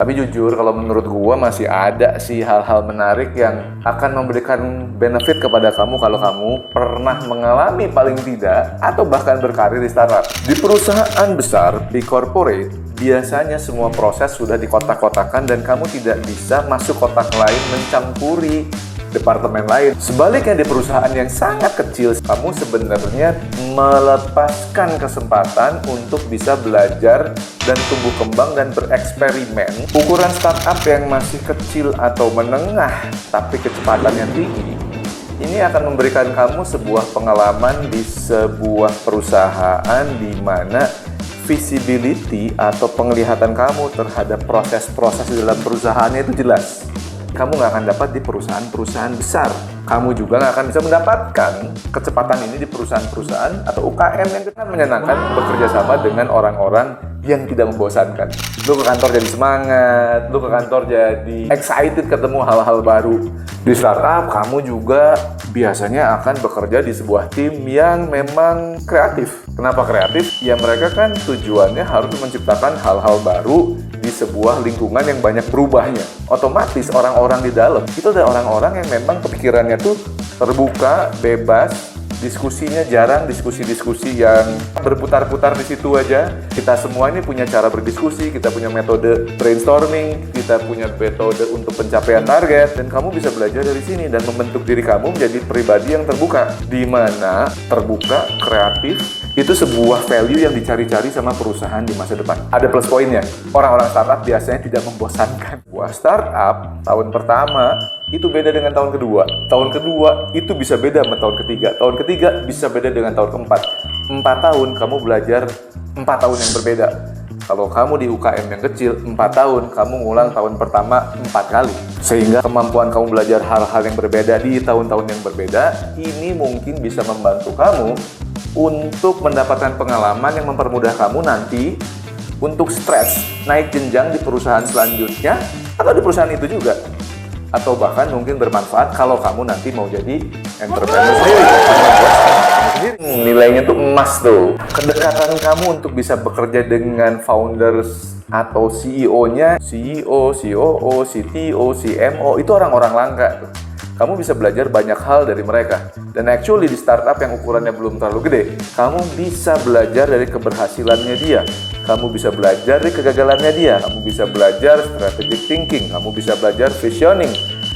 Tapi jujur, kalau menurut gua masih ada sih hal-hal menarik yang akan memberikan benefit kepada kamu kalau kamu pernah mengalami paling tidak atau bahkan berkarir di startup. Di perusahaan besar, di corporate, biasanya semua proses sudah dikotak-kotakan dan kamu tidak bisa masuk kotak lain mencampuri departemen lain. Sebaliknya di perusahaan yang sangat kecil, kamu sebenarnya melepaskan kesempatan untuk bisa belajar dan tumbuh kembang dan bereksperimen. Ukuran startup yang masih kecil atau menengah tapi kecepatannya tinggi, ini akan memberikan kamu sebuah pengalaman di sebuah perusahaan di mana visibility atau penglihatan kamu terhadap proses-proses di dalam perusahaannya itu jelas. Kamu nggak akan dapat di perusahaan-perusahaan besar. Kamu juga nggak akan bisa mendapatkan kecepatan ini di perusahaan-perusahaan atau UKM yang menyenangkan bekerja sama dengan orang-orang yang tidak membosankan. Lu ke kantor jadi semangat, lu ke kantor jadi excited ketemu hal-hal baru. Di startup, kamu juga biasanya akan bekerja di sebuah tim yang memang kreatif. Kenapa kreatif? Ya mereka kan tujuannya harus menciptakan hal-hal baru di sebuah lingkungan yang banyak berubahnya. Otomatis orang-orang di dalam itu ada orang-orang yang memang pikirannya tuh terbuka, bebas, diskusinya jarang diskusi-diskusi yang berputar-putar di situ aja. Kita semua ini punya cara berdiskusi, kita punya metode brainstorming, kita punya metode untuk pencapaian target, dan kamu bisa belajar dari sini dan membentuk diri kamu menjadi pribadi yang terbuka, di mana terbuka, kreatif, itu sebuah value yang dicari-cari sama perusahaan di masa depan. Ada plus poinnya. Orang-orang startup biasanya tidak membosankan. Wah, startup tahun pertama itu beda dengan tahun kedua. Tahun kedua itu bisa beda sama tahun ketiga. Tahun ketiga bisa beda dengan tahun keempat. 4 tahun kamu belajar 4 tahun yang berbeda. Kalau kamu di UKM yang kecil, 4 tahun kamu ngulang tahun pertama 4 kali. Sehingga kemampuan kamu belajar hal-hal yang berbeda di tahun-tahun yang berbeda, ini mungkin bisa membantu kamu untuk mendapatkan pengalaman yang mempermudah kamu nanti untuk stretch, naik jenjang di perusahaan selanjutnya atau di perusahaan itu juga. Atau bahkan mungkin bermanfaat kalau kamu nanti mau jadi entrepreneur sendiri. Nilainya tuh emas tuh. Kedekatan kamu untuk bisa bekerja dengan founders atau CEO-nya, CEO, COO, CTO, CMO, itu orang-orang langka tuh. Kamu bisa belajar banyak hal dari mereka. Dan actually di startup yang ukurannya belum terlalu gede, kamu bisa belajar dari keberhasilannya dia. Kamu bisa belajar dari kegagalannya dia. Kamu bisa belajar strategic thinking. Kamu bisa belajar visioning.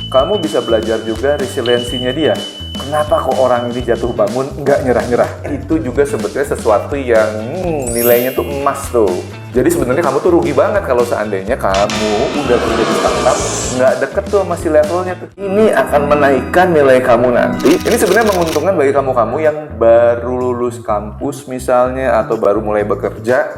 Kamu bisa belajar juga resiliensinya dia. Kenapa kok orang ini jatuh bangun nggak nyerah-nyerah? Itu juga sebetulnya sesuatu yang nilainya tuh emas tuh. Jadi sebenarnya kamu tuh rugi banget kalau seandainya kamu udah kerja di startup nggak deket tuh masih levelnya tuh. Ini akan menaikkan nilai kamu nanti. Ini sebenarnya menguntungkan bagi kamu-kamu yang baru lulus kampus misalnya atau baru mulai bekerja,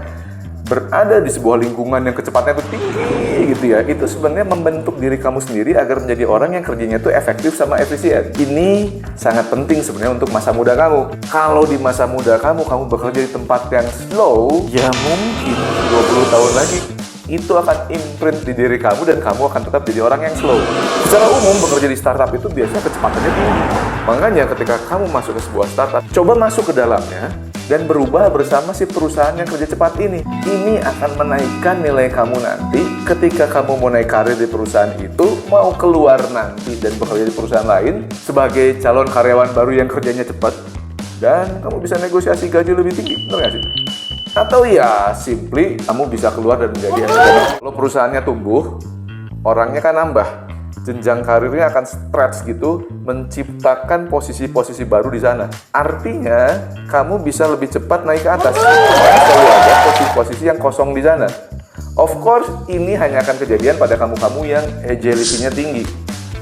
berada di sebuah lingkungan yang kecepatannya tuh tinggi gitu ya. Itu sebenarnya membentuk diri kamu sendiri agar menjadi orang yang kerjanya tuh efektif sama efisien. Ini sangat penting sebenarnya untuk masa muda kamu. Kalau di masa muda kamu bekerja di tempat yang slow, ya mungkin 20 tahun lagi itu akan imprint di diri kamu dan kamu akan tetap jadi orang yang slow. Secara umum bekerja di startup itu biasanya kecepatannya tinggi. Makanya ketika kamu masuk ke sebuah startup, coba masuk ke dalamnya dan berubah bersama si perusahaan yang kerja cepat ini. Ini akan menaikkan nilai kamu nanti ketika kamu mau naik karir di perusahaan itu, mau keluar nanti dan bekerja di perusahaan lain sebagai calon karyawan baru yang kerjanya cepat, dan kamu bisa negosiasi gaji lebih tinggi, benar nggak sih? Atau ya simply kamu bisa keluar dan menjadi entrepreneur. Kalau perusahaannya tumbuh, orangnya kan nambah, jenjang karirnya akan stretch gitu, menciptakan posisi-posisi baru di sana. Artinya, kamu bisa lebih cepat naik ke atas. Selalu ada posisi-posisi yang kosong di sana. Of course, ini hanya akan kejadian pada kamu-kamu yang agility-nya tinggi.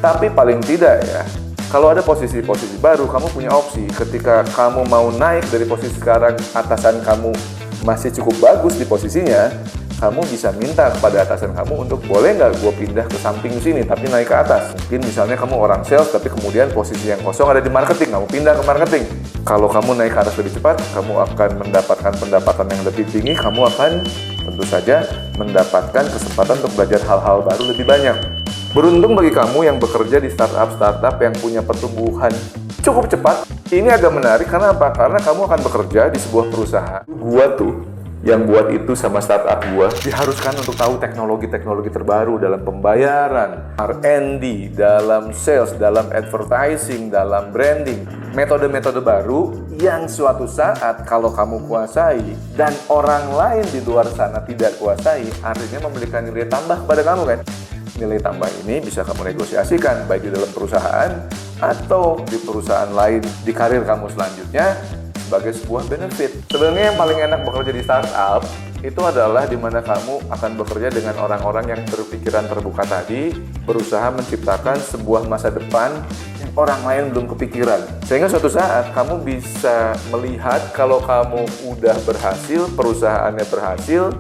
Tapi paling tidak ya, kalau ada posisi-posisi baru, kamu punya opsi. Ketika kamu mau naik dari posisi sekarang, atasan kamu masih cukup bagus di posisinya, kamu bisa minta kepada atasan kamu untuk boleh nggak gue pindah ke samping sini tapi naik ke atas. Mungkin misalnya kamu orang sales tapi kemudian posisi yang kosong ada di marketing, kamu pindah ke marketing. Kalau kamu naik ke atas lebih cepat, kamu akan mendapatkan pendapatan yang lebih tinggi, kamu akan tentu saja mendapatkan kesempatan untuk belajar hal-hal baru lebih banyak. Beruntung bagi kamu yang bekerja di startup yang punya pertumbuhan cukup cepat. Ini agak menarik karena apa? Karena kamu akan bekerja di sebuah perusahaan. Gua tuh yang buat itu sama startup gua diharuskan untuk tahu teknologi-teknologi terbaru dalam pembayaran, R&D, dalam sales, dalam advertising, dalam branding, metode-metode baru yang suatu saat kalau kamu kuasai dan orang lain di luar sana tidak kuasai, artinya memberikan nilai tambah pada kamu kan. Nilai tambah ini bisa kamu negosiasikan baik di dalam perusahaan atau di perusahaan lain di karir kamu selanjutnya sebagai sebuah benefit. Sebenarnya yang paling enak bekerja di startup itu adalah di mana kamu akan bekerja dengan orang-orang yang berpikiran terbuka tadi, berusaha menciptakan sebuah masa depan yang orang lain belum kepikiran. Sehingga suatu saat kamu bisa melihat kalau kamu udah berhasil, perusahaannya berhasil,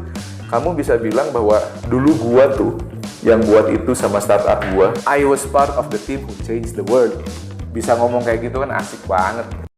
kamu bisa bilang bahwa dulu gua tuh yang buat itu sama startup gua, I was part of the team who changed the world. Bisa ngomong kayak gitu kan asik banget.